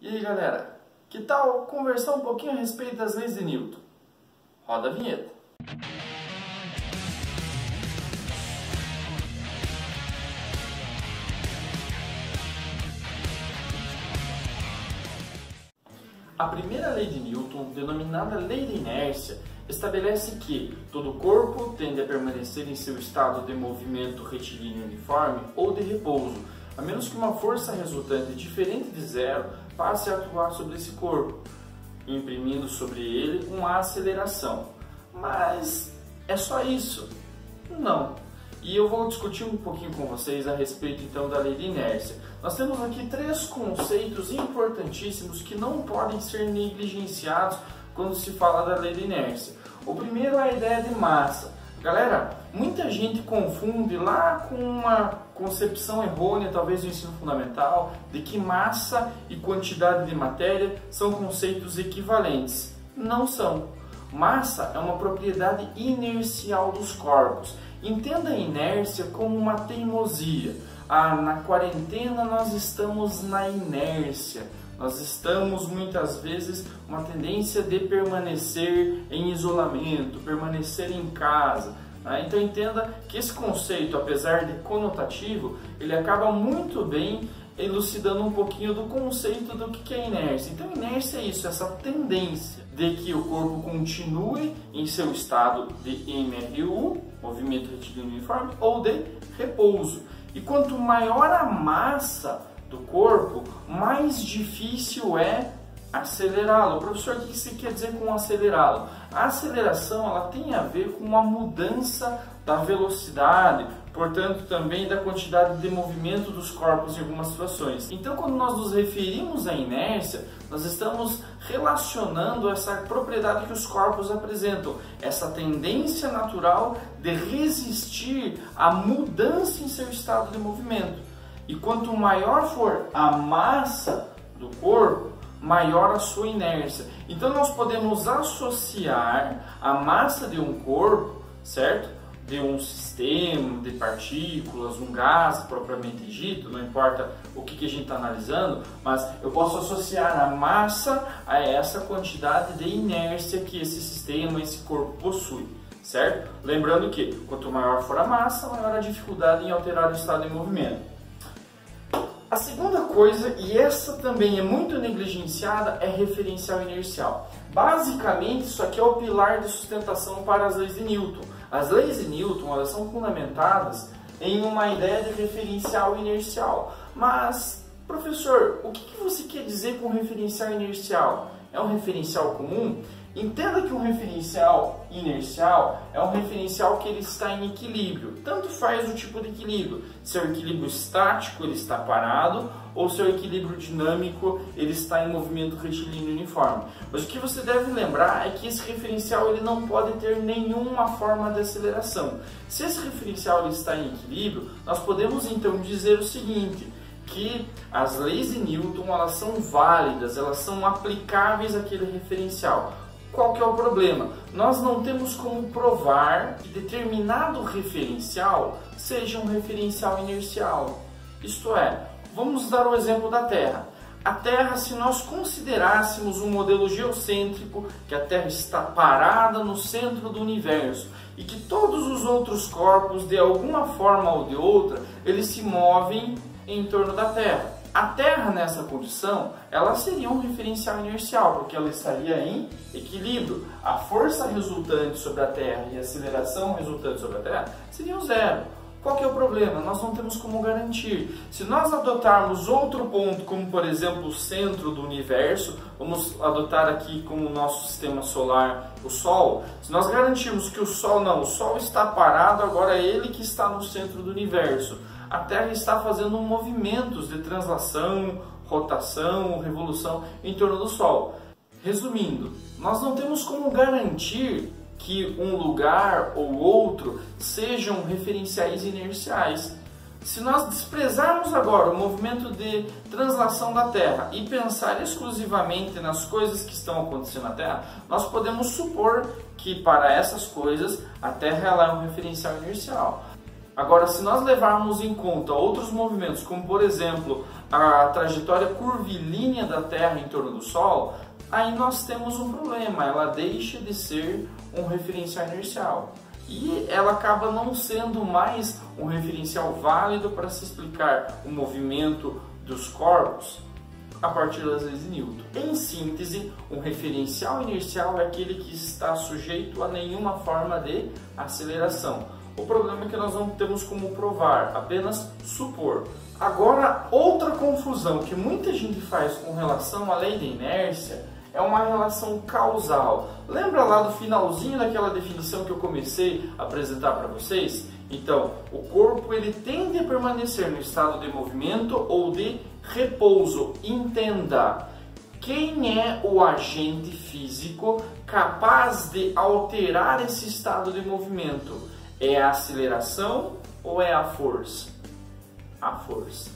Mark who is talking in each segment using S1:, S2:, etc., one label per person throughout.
S1: E aí galera, que tal conversar um pouquinho a respeito das leis de Newton? Roda a vinheta. A primeira lei de Newton, denominada lei da inércia, estabelece que todo corpo tende a permanecer em seu estado de movimento retilíneo uniforme ou de repouso, a menos que uma força resultante diferente de zero passe a atuar sobre esse corpo, imprimindo sobre ele uma aceleração. Mas é só isso? Não. E eu vou discutir um pouquinho com vocês a respeito então da lei de inércia. Nós temos aqui três conceitos importantíssimos que não podem ser negligenciados quando se fala da lei de inércia. O primeiro é a ideia de massa. Galera, muita gente confunde lá com uma concepção errônea, talvez do ensino fundamental, de que massa e quantidade de matéria são conceitos equivalentes. Não são. Massa é uma propriedade inercial dos corpos. Entenda a inércia como uma teimosia. Na quarentena nós estamos na inércia. Nós estamos muitas vezes uma tendência de permanecer em isolamento, permanecer em casa. Então entenda que esse conceito, apesar de conotativo, ele acaba muito bem elucidando um pouquinho do conceito do que é inércia. Então inércia é isso, essa tendência de que o corpo continue em seu estado de MRU, movimento retilíneo uniforme, ou de repouso. E quanto maior a massa do corpo, mais difícil é acelerá-lo. Professor, o que você quer dizer com acelerá-lo? A aceleração ela tem a ver com uma mudança da velocidade, portanto também da quantidade de movimento dos corpos em algumas situações. Então quando nós nos referimos à inércia, nós estamos relacionando essa propriedade que os corpos apresentam, essa tendência natural de resistir à mudança em seu estado de movimento. E quanto maior for a massa do corpo, maior a sua inércia. Então nós podemos associar a massa de um corpo, certo? De um sistema, de partículas, um gás propriamente dito, não importa o que a gente está analisando, mas eu posso associar a massa a essa quantidade de inércia que esse sistema, esse corpo possui, certo? Lembrando que quanto maior for a massa, maior a dificuldade em alterar o estado de movimento. A segunda coisa, e essa também é muito negligenciada, é referencial inercial. Basicamente, isso aqui é o pilar de sustentação para as leis de Newton. As leis de Newton elas são fundamentadas em uma ideia de referencial inercial. Mas, professor, o que você quer dizer com referencial inercial? É um referencial comum? Entenda que um referencial inercial é um referencial que ele está em equilíbrio. Tanto faz o tipo de equilíbrio. Se é o equilíbrio estático, ele está parado, ou se é o equilíbrio dinâmico, ele está em movimento retilíneo uniforme. Mas o que você deve lembrar é que esse referencial ele não pode ter nenhuma forma de aceleração. Se esse referencial ele está em equilíbrio, nós podemos então dizer o seguinte, que as leis de Newton elas são válidas, elas são aplicáveis àquele referencial. Qual que é o problema? Nós não temos como provar que determinado referencial seja um referencial inercial. Isto é, vamos dar o exemplo da Terra. A Terra, se nós considerássemos um modelo geocêntrico, que a Terra está parada no centro do universo e que todos os outros corpos, de alguma forma ou de outra, eles se movem em torno da Terra. A Terra nessa condição, ela seria um referencial inercial, porque ela estaria em equilíbrio. A força resultante sobre a Terra e a aceleração resultante sobre a Terra seriam zero. Qual que é o problema? Nós não temos como garantir. Se nós adotarmos outro ponto, como por exemplo o centro do universo, vamos adotar aqui como o nosso sistema solar, o Sol. Se nós garantirmos que o Sol está parado, agora é ele que está no centro do universo. A Terra está fazendo movimentos de translação, rotação, revolução em torno do Sol. Resumindo, nós não temos como garantir que um lugar ou outro sejam referenciais inerciais. Se nós desprezarmos agora o movimento de translação da Terra e pensar exclusivamente nas coisas que estão acontecendo na Terra, nós podemos supor que para essas coisas a Terra ela é um referencial inercial. Agora, se nós levarmos em conta outros movimentos, como por exemplo a trajetória curvilínea da Terra em torno do Sol, aí nós temos um problema, ela deixa de ser um referencial inercial. E ela acaba não sendo mais um referencial válido para se explicar o movimento dos corpos a partir das leis de Newton. Em síntese, um referencial inercial é aquele que está sujeito a nenhuma forma de aceleração. O problema é que nós não temos como provar, apenas supor. Agora, outra confusão que muita gente faz com relação à lei da inércia é uma relação causal. Lembra lá do finalzinho daquela definição que eu comecei a apresentar para vocês? Então, o corpo ele tende a permanecer no estado de movimento ou de repouso. Entenda, quem é o agente físico capaz de alterar esse estado de movimento? É a aceleração ou é a força? A força.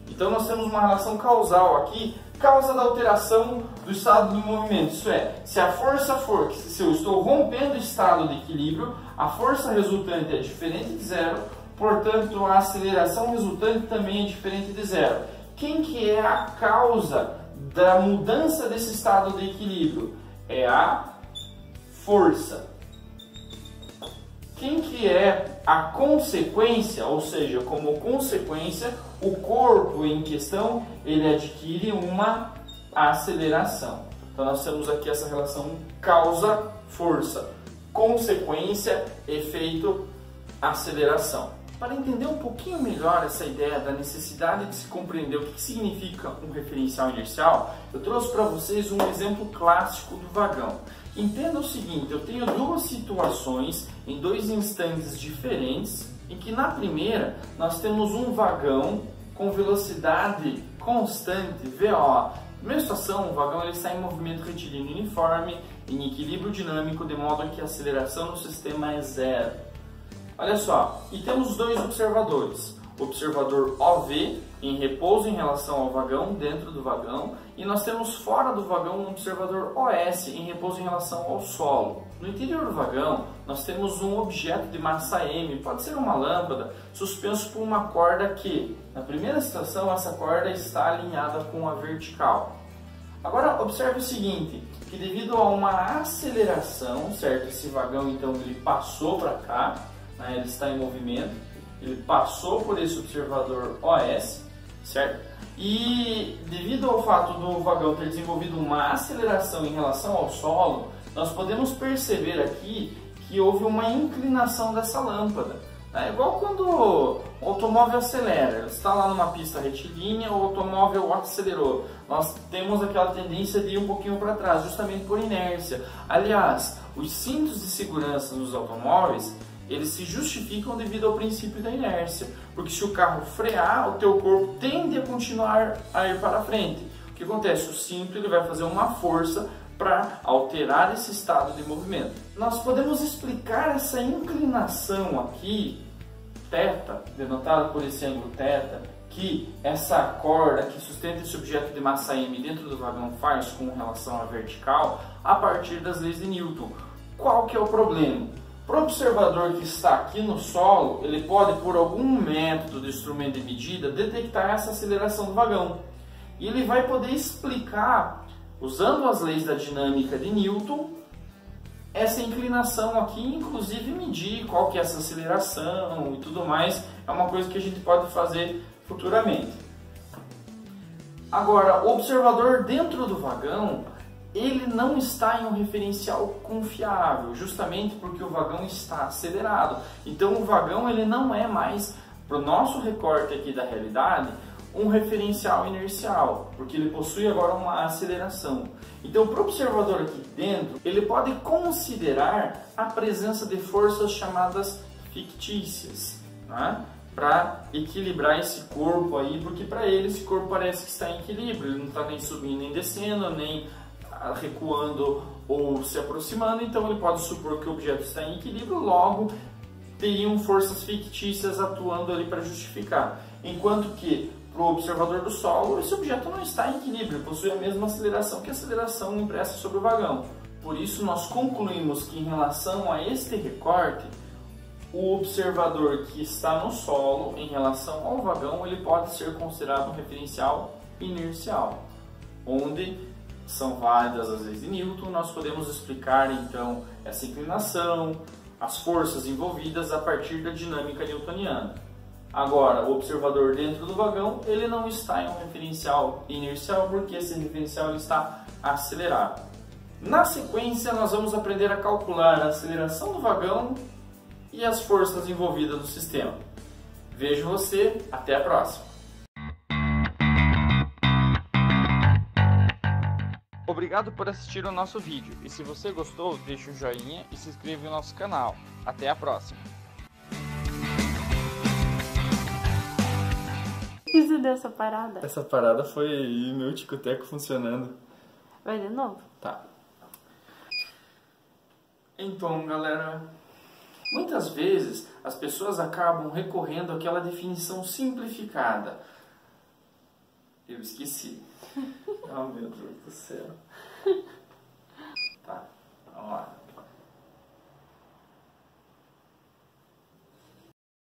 S1: Então nós temos uma relação causal aqui, causa da alteração do estado de movimento. Isso é, se a força for, se eu estou rompendo o estado de equilíbrio, a força resultante é diferente de zero, portanto a aceleração resultante também é diferente de zero. Quem que é a causa da mudança desse estado de equilíbrio? É a força. Quem que é a consequência, ou seja, como consequência, o corpo em questão, ele adquire uma aceleração. Então nós temos aqui essa relação causa-força, consequência, efeito, aceleração. Para entender um pouquinho melhor essa ideia da necessidade de se compreender o que significa um referencial inercial, eu trouxe para vocês um exemplo clássico do vagão. Entenda o seguinte, eu tenho duas situações em dois instantes diferentes, em que na primeira nós temos um vagão com velocidade constante, VO. Primeira situação, o vagão ele está em movimento retilíneo uniforme, em equilíbrio dinâmico, de modo que a aceleração do sistema é zero. Olha só, e temos dois observadores. O observador OV em repouso em relação ao vagão, dentro do vagão, e nós temos fora do vagão um observador OS em repouso em relação ao solo. No interior do vagão, nós temos um objeto de massa M, pode ser uma lâmpada, suspenso por uma corda que, na primeira situação, essa corda está alinhada com a vertical. Agora, observe o seguinte, que devido a uma aceleração, certo? Esse vagão, então, ele passou para cá, né? Ele está em movimento, ele passou por esse observador OS, certo? E devido ao fato do vagão ter desenvolvido uma aceleração em relação ao solo, nós podemos perceber aqui que houve uma inclinação dessa lâmpada. É igual quando o automóvel acelera, ele está lá numa pista retilínea, o automóvel acelerou. Nós temos aquela tendência de ir um pouquinho para trás, justamente por inércia. Aliás, os cintos de segurança nos automóveis, eles se justificam devido ao princípio da inércia, porque se o carro frear, o teu corpo tende a continuar a ir para frente. O que acontece? O cinto ele vai fazer uma força para alterar esse estado de movimento. Nós podemos explicar essa inclinação aqui, θ, denotada por esse ângulo θ, que essa corda que sustenta esse objeto de massa m dentro do vagão faz com relação à vertical, a partir das leis de Newton. Qual que é o problema? Para o observador que está aqui no solo, ele pode, por algum método de instrumento de medida, detectar essa aceleração do vagão. E ele vai poder explicar, usando as leis da dinâmica de Newton, essa inclinação aqui, inclusive medir qual que é essa aceleração e tudo mais. É uma coisa que a gente pode fazer futuramente. Agora, o observador dentro do vagão, ele não está em um referencial confiável, justamente porque o vagão está acelerado. Então o vagão ele não é mais, para o nosso recorte aqui da realidade, um referencial inercial, porque ele possui agora uma aceleração. Então para o observador aqui dentro, ele pode considerar a presença de forças chamadas fictícias, né? Para equilibrar esse corpo aí, porque para ele esse corpo parece que está em equilíbrio, ele não está nem subindo nem descendo, nem recuando ou se aproximando, então ele pode supor que o objeto está em equilíbrio, logo teriam forças fictícias atuando ali para justificar. Enquanto que para o observador do solo, esse objeto não está em equilíbrio, possui a mesma aceleração que a aceleração impressa sobre o vagão. Por isso nós concluímos que em relação a este recorte, o observador que está no solo em relação ao vagão, ele pode ser considerado um referencial inercial, onde são válidas as leis de Newton. Nós podemos explicar então essa inclinação, as forças envolvidas a partir da dinâmica newtoniana. Agora, o observador dentro do vagão, ele não está em um referencial inercial, porque esse referencial ele está acelerado. Na sequência, nós vamos aprender a calcular a aceleração do vagão e as forças envolvidas no sistema. Vejo você, até a próxima! Obrigado por assistir o nosso vídeo, e se você gostou, deixe um joinha e se inscreva no nosso canal. Até a próxima!
S2: Isso dessa parada?
S1: Essa parada foi meu tico-teco funcionando.
S2: Vai de novo?
S1: Tá. Então, galera, muitas vezes as pessoas acabam recorrendo àquela definição simplificada. Eu esqueci. Oh, meu Deus do céu.